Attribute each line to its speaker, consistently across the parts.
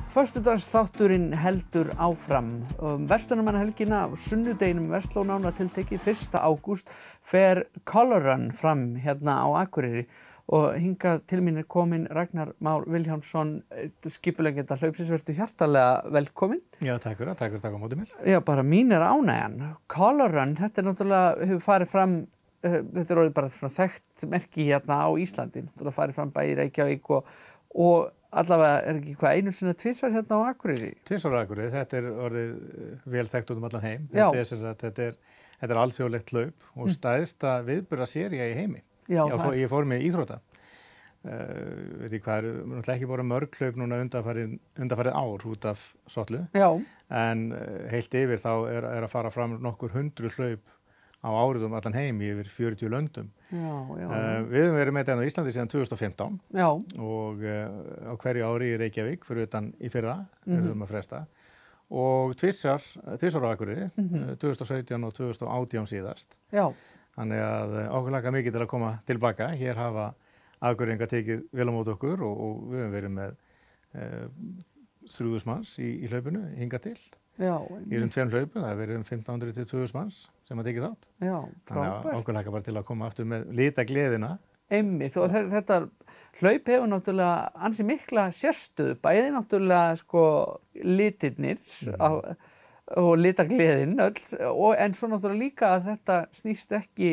Speaker 1: Föstudagsþátturinn heldur áfram. Verslunarmannahelgina á sunnudeginum Versló nánar tiltekið 1. ágúst fer Color Run fram hérna á Akureyri og hingað til mín kominn Ragnar Már Vilhjálmsson, skipuleggjandi hlaupsins. Vertu hjartalega velkominn.
Speaker 2: Já, takk fyrir að taka á móti mér.
Speaker 1: Já, bara mín ánægjan. Color Run, þetta náttúrulega hefur farið fram, þetta orðið bara svona þekkt merki hérna á Íslandi, náttúrulega farið fram bæði í Reykjavík og allavega ekki einu sinni tvisvar hérna á Akureyri.
Speaker 2: Tvisvar á Akureyri, þetta orðið vel þekkt út allan heim.
Speaker 1: Já.
Speaker 2: Þetta er alþjóðlegt hlaup og stærsta viðburðarsería í heimi.
Speaker 1: Já,
Speaker 2: ég fór með íþrótta. Veit ég hvað náttúrulega ekki bara mörg hlaup núna undanfarið ár út af Sollu.
Speaker 1: Já.
Speaker 2: En heilt yfir þá er að fara fram nokkur 100 hlaup á árið allan heim í yfir 40 löndum.
Speaker 1: Já.
Speaker 2: Við höfum verið með þetta á Íslandi síðan 2015.
Speaker 1: Já.
Speaker 2: Og á hverju ári í Reykjavík fyrir utan í fyrra, að fresta. Og tvisvar á Akureyri, 2017 og 2018 síðast.
Speaker 1: Já.
Speaker 2: Þannig að okkur hlakka mikið til að koma tilbaka. Hér hafa Akureyringar tekið vel á móti okkur og við höfum verið með 3000 manns í hlaupinu hingað til.
Speaker 1: Já.
Speaker 2: Í þessum tveim hlaupum, það hefur verið 1500 til 2000 manns sem að tekið þátt.
Speaker 1: Já,
Speaker 2: Þannig að okkur hlakka bara til að koma aftur með litagleðina.
Speaker 1: Einmitt, og þetta hlaup hefur náttúrulega ansi mikla sérstöðu, bæði náttúrulega litirnir og litagleðin öll, en svo náttúrulega líka að þetta snýst ekki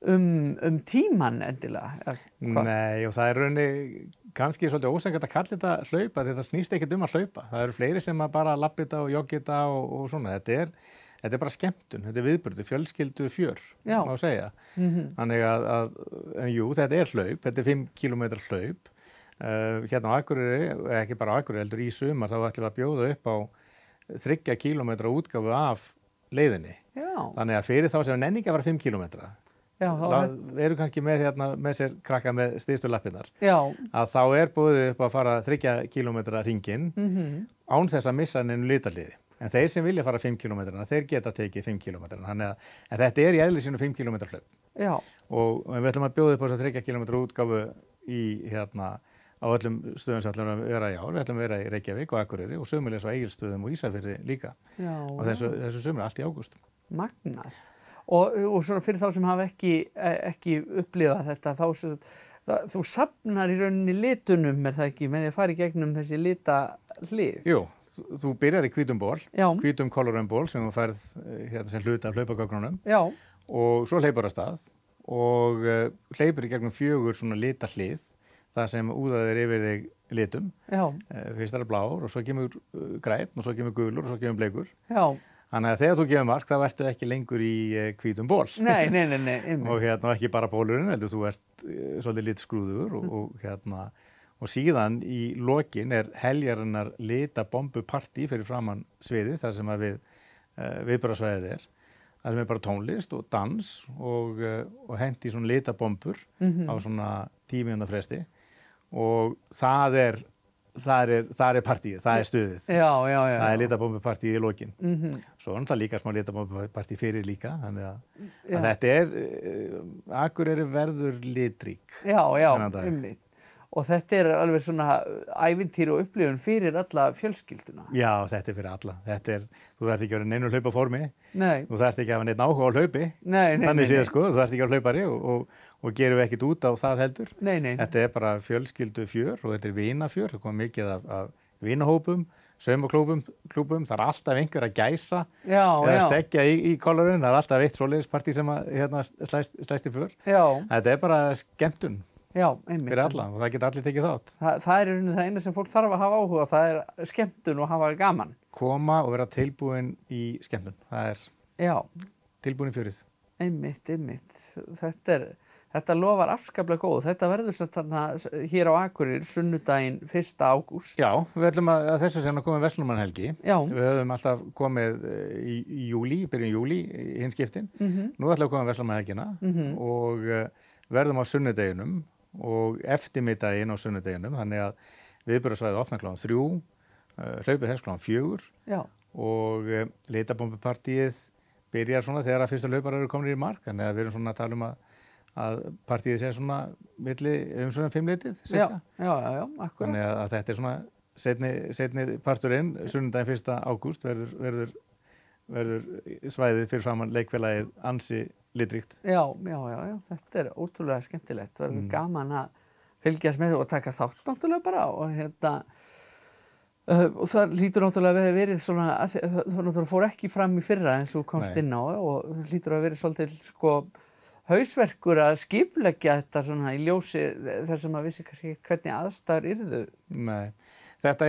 Speaker 1: um tímann endilega.
Speaker 2: Nei, og það er rauninni kannski svolítið ósanngjarnt að kalla þetta hlaupa, þetta snýst ekkert að hlaupa. Það eru fleiri sem að bara labba þetta og jogga þetta og svona. Þetta er bara skemmtun, þetta er viðburður, fjölskyldu fjör, má segja. Þannig en jú, þetta er hlaup, þetta er 5 km hlaup. Hérna á Akureyri, ekki bara á Akureyri, heldur í sumar, þá ætlum við að bjóða upp á 3 km útgáfu af leiðinni. Já. Þannig að fyrir þá sem nenni ekki að vera 5 km, eru kannski með sér krakka með stystu lappirnar. Já. Að þá er boðið upp að fara 3 km hringinn án þess að missa neinu litaliði. En þeir sem vilja fara 5 km, þeir geta tekið 5 km. Þannig að þetta er í eðli sínu 5 km hlaup. Já. Og við ætlum að bjóða upp á þessa 3 km útgáfu á öllum stöðum sem ætlum að vera í ár. Við ætlum að vera í Reykjavík og Akureyri og sömuleiðis á Egilsstöðum og Ísafirði líka. Já. Og þessu sumri allt í ágúst.
Speaker 1: Magnar. Og svona fyrir þá sem hafa ekki upplifað þetta, þú safnar í rauninni litunum, það ekki, með því að fara í gegnum þessi litahlið?
Speaker 2: Jú, þú byrjar í hvítum ból, hvítum Color Run ból sem þú færð sem hluta af hlaupagögnunum. Já. Og svo hleypur af stað og hleypur í gegnum 4 svona litahlið, það sem úðaðir yfir þig litum. Já. Fyrst er það blár og svo kemur grænn og svo kemur gulur og svo kemur bleikur. Já. Þannig að þegar þú gefur mark, þá ertu ekki lengur í hvítum ból. Nei. Og ekki bara bólurinn, heldur þú ert svolítið litskrúður og síðan í lokin er heljarinnar litabombupartí fyrir framan sviðið, þar sem að viðburðarsvæðið er. Það sem er bara tónlist og dans og hent í svona litabombur á svona 10 mínútna fresti og það er partíið, það er stuðið. Já. Það er litabombupartíið í lokin. Svo er náttúrulega líka smá litabombupartí fyrir líka, þannig að þetta Akureyri verður litrík. Já, einmitt. Og þetta er alveg svona ævintýri og upplifun fyrir alla fjölskylduna. Já, þetta er fyrir alla. Þú þarft ekki að vera neinu hlaupaformi. Nei. Þú þarft ekki að hafa neinn áhuga á hlaupi. Nei. Þannig séð þú þarft ekki að vera hlaupari og gerum við ekkert út á það heldur. Nei. Þetta er bara fjölskyldu fjör og þetta er vinafjör. Það kom mikið af vinahópum, saumaklúbum. Það er alltaf einhver að gæsa eða stekja í kollarinn. Það er alltaf eitt svoleiðispartí sem slæst í för. Já. Þetta er bara skemmtun. Já, einmitt. Fyrir alla og það geta allir tekið þátt. Það er það eina sem fólk þarf að hafa áhuga, það er skemmtun og hafa gaman. Koma og vera tilbúin í skemmtun, það er tilbúin í fjörið. Einmitt. Þetta lofar afskaplega góð. Þetta verður þarna hér á Akureyri sunnudaginn 1. ágúst. Já, við ætlum að þessu sem að koma Verslunarmannahelgi. Já. Við höfum alltaf komið í júlí, byrjun júlí í hinskiptin. Nú ætlum við að koma Verslunarmannahelgina og verðum á sunnudeginum og eftirmiddaginn á sunnudeginum, þannig að viðburðarsvæðið opnar kl. 3, hlaupið hefst kl. 4. Já. Og litabombupartíið byrjar svona þegar að fyrstu hlauparar eru komnir í mark, þannig að við erum svona að tala að partíið sé svona milli svona 5 litið. Já, akkurat. Þannig að þetta er svona seinni parturinn, sunnudaginn 1. ágúst, verður svæðið fyrir framan leikfélagið ansi litríkt.
Speaker 1: Já, þetta ótrúlega skemmtilegt. Það verður gaman að fylgjast með og taka þátt náttúrulega bara og það hlýtur náttúrulega að verið svona, það náttúrulega fór ekki fram í fyrra eins og komst inn á og hlýtur að verið svolítið sko hausverkur að skipuleggja þetta svona í ljósi þar sem að vissi kannski hvernig aðstæður yrðu.
Speaker 2: Nei, þetta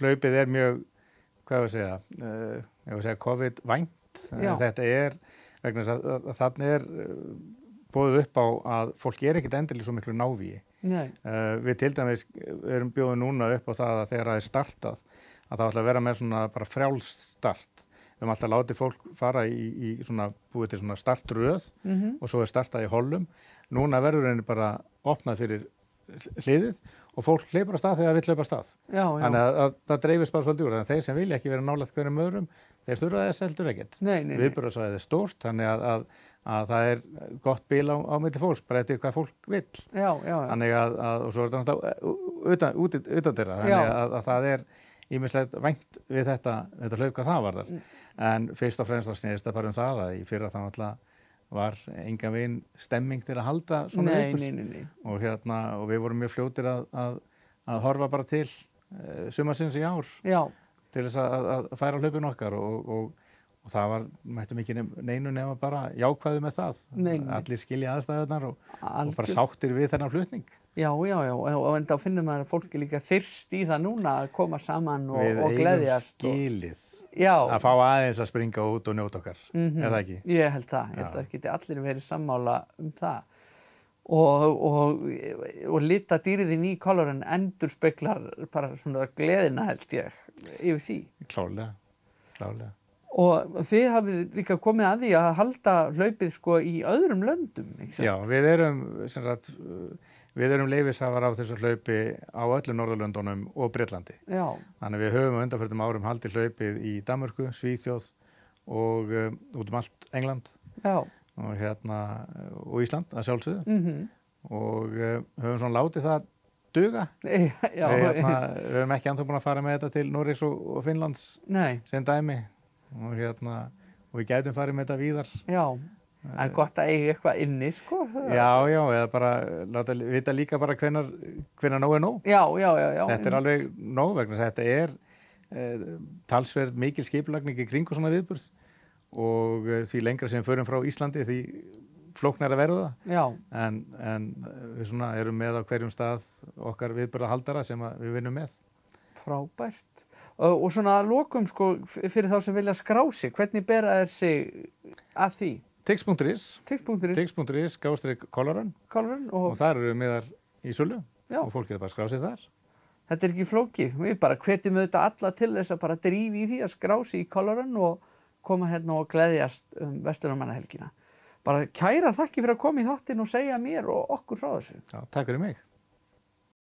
Speaker 2: hlaupið mjög, hvað ég að segja, COVID-vænt. Þetta vegna þess að þannig boðið upp á að fólk ekkert endilega svo miklu návíi. Við til dæmis erum bjóðið núna upp á það að þegar það startað, að það ætla að vera með svona bara frjálst start. Við höfum alltaf látið fólk fara í svona, búið til svona startröð og svo startað í hollum. Núna verður henni bara opnað fyrir hliðið og fólk hleypur af stað þegar það vill hlaupa af stað. Þannig að það dreifist bara svolítið úr. Þannig að þeir sem vilja ekki vera nálægt hverjum öðrum, þeir þurfa þess heldur ekkert. Viðburðarsvæðið stórt, þannig að það gott bil á milli fólks, bara eftir hvað fólk vill. Þannig og svo þetta utandyra, þannig að það ýmislegt vænt við þetta hlaup hvað það varðar. En fyrst og fremst þá snerist það bara það að í fyrra þá alltaf var engan veginn stemming til að halda svona hlaupurs. Og við vorum mjög fljótir að horfa bara til sumarsins í ár til þess að færa hlaupin okkar og það mættum ekki neinu nema bara jákvæðu með það. Allir skilja aðstæðurnar og bara sáttir við þennan flutning.
Speaker 1: Já, og enda finnum maður að fólki líka þyrst í það núna að koma saman og gleðjast.
Speaker 2: Við eigum skilið að fá aðeins að springa út og njóta okkar, er það ekki?
Speaker 1: Ég held að geti allir verið sammála það. Og litadýrðin í Colourrun endurspeglar bara svona gleðina held ég yfir því.
Speaker 2: Klárlega.
Speaker 1: Og þið hafið líka komið að því að halda hlaupið sko í öðrum löndum, ekki sant?
Speaker 2: Já, við erum leyfishafar á þessu hlaupi á öllum Norðurlöndunum og Bretlandi. Þannig við höfum á undanförnum árum haldið hlaupið í Danmörku, Svíþjóð og út allt England og Ísland að sjálfsögðu. Og höfum svona látið það duga. Við höfum ekki ennþá búin að fara með þetta til Noregs og Finnlands sem dæmi. Og við gætum farið með þetta víðar.
Speaker 1: Það er gott að eiga eitthvað inni, sko.
Speaker 2: Já, eða bara láta vita líka bara hvenær nóg er nóg.
Speaker 1: Já.
Speaker 2: Þetta er alveg nóg vegna þess að þetta talsverð mikil skipulagning í kringu svona viðburð og því lengra sem við förum frá Íslandi því flóknar að verða það. En við svona erum með á hverjum stað okkar viðburðahaldara sem við vinnum með.
Speaker 1: Frábært. Og svona að lokum sko fyrir þá sem vilja skrá sig, hvernig bera þeir sig að því?
Speaker 2: Tix.is /Colourrun og þar eru miðar í sölu og fólk getur bara að skrá sig þar.
Speaker 1: Þetta er ekki flókið, við bara hvetjum auðvitað alla til þess að bara drífa í því að skrá sig í Colourrun og koma hérna og gleðjast Verslunarmannahelgina. Bara kæra þakki fyrir að koma í þáttinn og segja mér og okkur frá þessu.
Speaker 2: Já, takk fyrir mig.